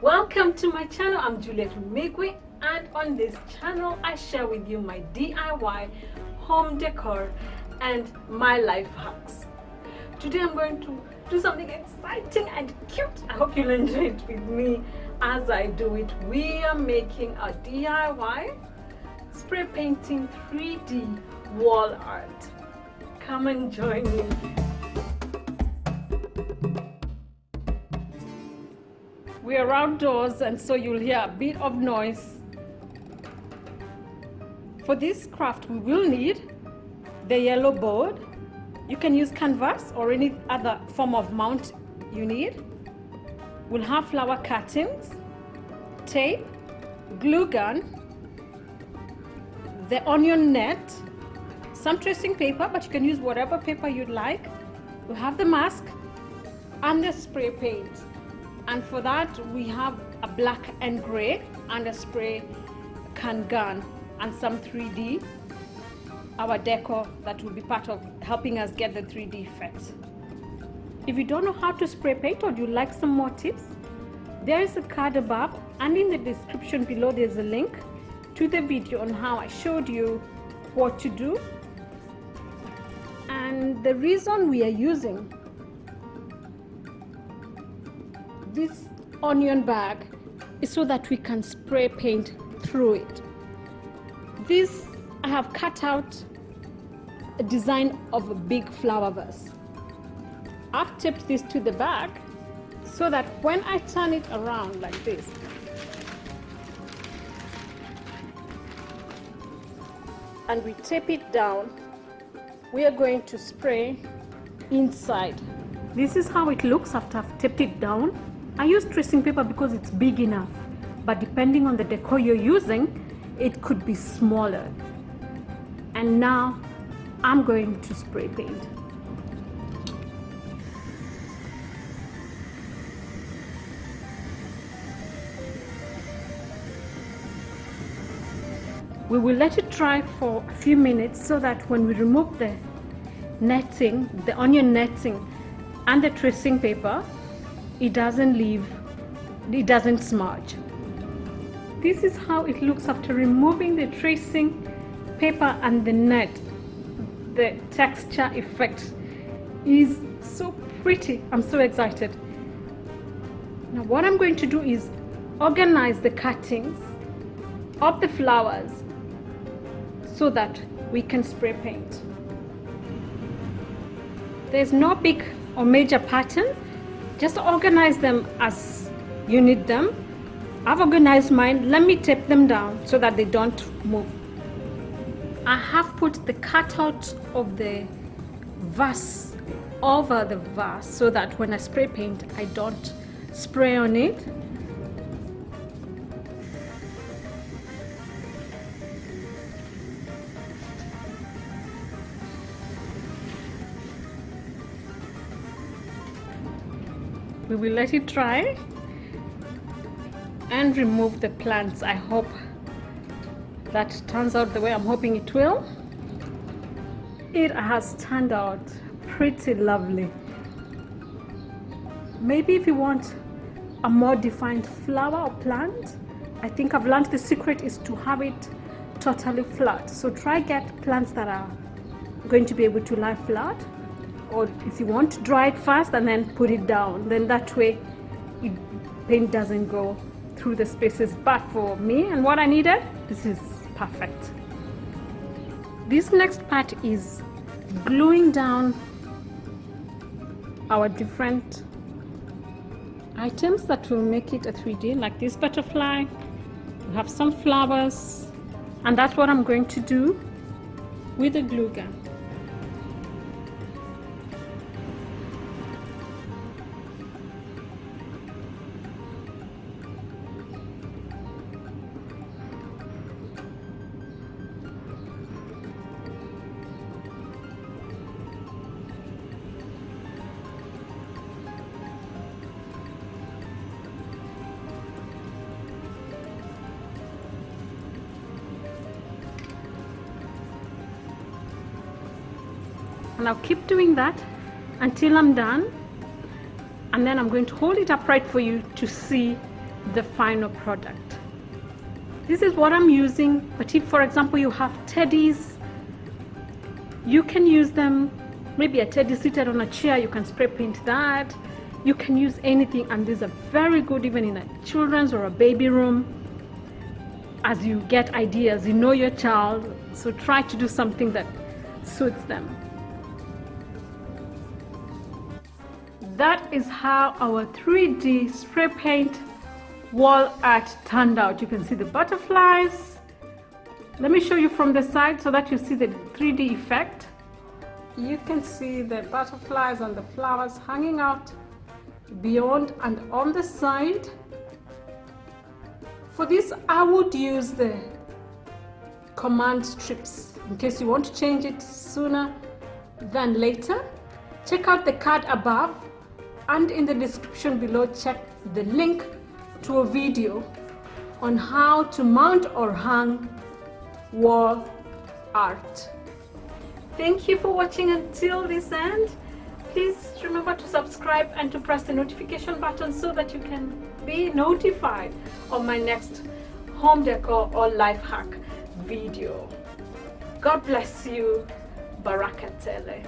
Welcome to my channel. I'm Juliet Migwi, and on this channel I share with you my DIY home decor and my life hacks. Today I'm going to do something exciting and cute. I hope you'll enjoy it with me as I do it. We are making a DIY spray painting 3D wall art. Come and join me. We are outdoors, and so you'll hear a bit of noise. For this craft we will need the yellow board. You can use canvas or any other form of mount you need. We'll have flower cuttings, tape, glue gun, the onion net, some tracing paper, but you can use whatever paper you'd like. We'll have the mask and the spray paint. And for that we have a black and gray and a spray can gun and some 3D, our decor that will be part of helping us get the 3D effects. If you don't know how to spray paint or you'd like some more tips, there is a card above, and in the description below there's a link to the video on how I showed you what to do. And the reason we are using this onion bag is so that we can spray paint through it. This, I have cut out a design of a big flower vase. I've taped this to the bag so that when I turn it around like this, and we tape it down, we are going to spray inside. This is how it looks after I've taped it down. I use tracing paper because it's big enough, but depending on the decor you're using, it could be smaller. And now I'm going to spray paint. We will let it dry for a few minutes so that when we remove the netting, the onion netting and the tracing paper, it doesn't smudge. This is how it looks after removing the tracing paper and the net. The texture effect is so pretty. I'm so excited. Now what I'm going to do is organize the cuttings of the flowers so that we can spray paint. There's no big or major pattern. Just organize them as you need them. I've organized mine. Let me tape them down so that they don't move. I have put the cutout of the vase over the vase so that when I spray paint, I don't spray on it. We will let it dry and remove the plants. I hope that turns out the way I'm hoping it will. It has turned out pretty lovely. Maybe if you want a more defined flower or plant, I think I've learned the secret is to have it totally flat. So try get plants that are going to be able to lie flat. Or if you want, dry it first and then put it down. Then that way paint doesn't go through the spaces. But for me and what I needed, this is perfect. This next part is gluing down our different items that will make it a 3D, like this butterfly. We have some flowers, and that's what I'm going to do with the glue gun. And I'll keep doing that until I'm done, and then I'm going to hold it upright for you to see the final product. This is what I'm using, but if for example you have teddies, you can use them. Maybe a teddy seated on a chair, you can spray paint that. You can use anything, and these are very good even in a children's or a baby room. As you get ideas, you know your child, so try to do something that suits them. That is how our 3D spray paint wall art turned out. You can see the butterflies. Let me show you from the side so that you see the 3D effect. You can see the butterflies and the flowers hanging out beyond and on the side. For this, I would use the command strips in case you want to change it sooner than later. Check out the card above, and in the description below, check the link to a video on how to mount or hang wall art. Thank you for watching until this end. Please remember to subscribe and to press the notification button so that you can be notified of my next home decor or life hack video. God bless you. Barakatele.